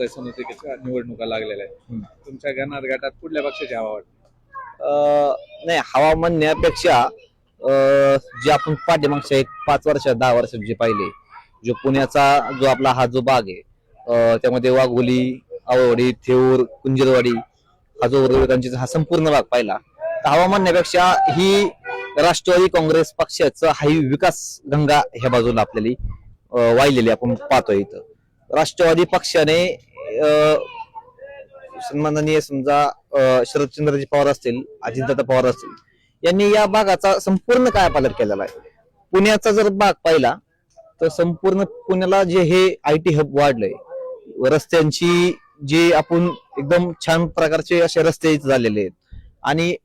समितीच्या निवडणुका लागलेल्या आहेत. तुमच्या गणात गटात कुठल्या पक्षाची हवा वाटते? नाही, हवा म्हणण्यापेक्षा जे आपण पाठीमागच्या एक 5 वर्ष 10 वर्ष जे पाहिले, जो पुण्याचा जो आपला हा जो भाग आहे, त्यामध्ये वाघोली, आवळवाडी, थेऊर, कुंजरवाडी हा जो उर्वरितांचा हा संपूर्ण भाग पाहिला, तर हवा म्हणण्यापेक्षा ही राष्ट्रवादी काँग्रेस पक्षाचं हा विकास गंगा ह्या बाजूला आपल्याला वाहिलेली आपण पाहतोय. इथं राष्ट्रवादी पक्षाने सन्माननीय समजा शरदचंद्रजी पवार असतील, अजितदादा पवार असतील, यांनी या भागाचा संपूर्ण कायापालट केलेला आहे. पुण्याचा जर भाग पाहिला तर संपूर्ण पुण्याला जे हे IT हब वाढलंय, रस्त्यांची जे आपण एकदम छान प्रकारचे असे रस्ते झालेले आहेत, आणि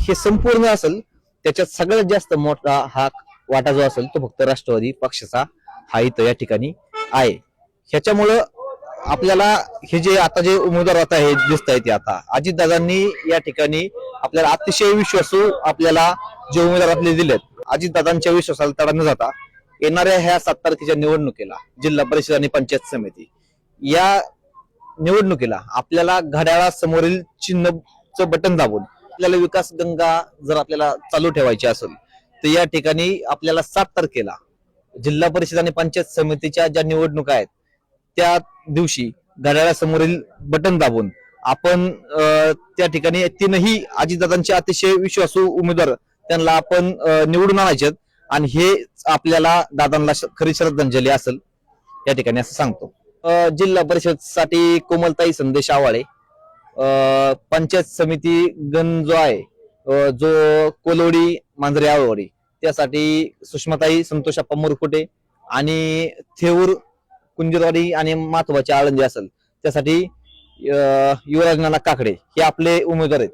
हे संपूर्ण असेल त्याच्यात सगळ्यात जास्त मोठा हा वाटा जो असेल तो फक्त राष्ट्रवादी पक्षाचा हा इथं या ठिकाणी आहे. ह्याच्यामुळं आपल्याला हे जे आता जे उमेदवार आता हे दिसत आहेत, आता अजितदादांनी या ठिकाणी आपल्याला अतिशय विश्वासू आपल्याला जे उमेदवार आपले दिलेत, अजितदादांच्या विश्वासाला तडा न जाता येणाऱ्या ह्या 7 तारखेच्या निवडणुकीला जिल्हा परिषद आणि पंचायत समिती या निवडणुकीला आपल्याला घड्याळासमोरील चिन्हचं बटन दाबून आपल्याला विकास गंगा जर आपल्याला चालू ठेवायची असेल तर या ठिकाणी आपल्याला 7 तारखेला जिल्हा परिषद आणि पंचायत समितीच्या ज्या निवडणुका आहेत त्या दिवशी घड्याळासमोरील बटन दाबून आपण त्या ठिकाणी तीनही अजितदादांचे अतिशय विश्वासू उमेदवार त्यांना आपण निवडून आणायचे, आणि हे आपल्याला दादांना खरी श्रद्धांजली असेल या ठिकाणी असं सांगतो. जिल्हा परिषद साठी कोमलताई संदेश आवाळे, पंचायत समिती गण जो आहे जो कोलवडी मांजरे आवळवाडी त्यासाठी सुषमाताई संतोषप्पा मुरकुटे, आणि थेऊर कुंजरवाडी आणि माथोबाची आळंदी असेल त्यासाठी युवराज नाना काकडे हे आपले उमेदवार आहेत.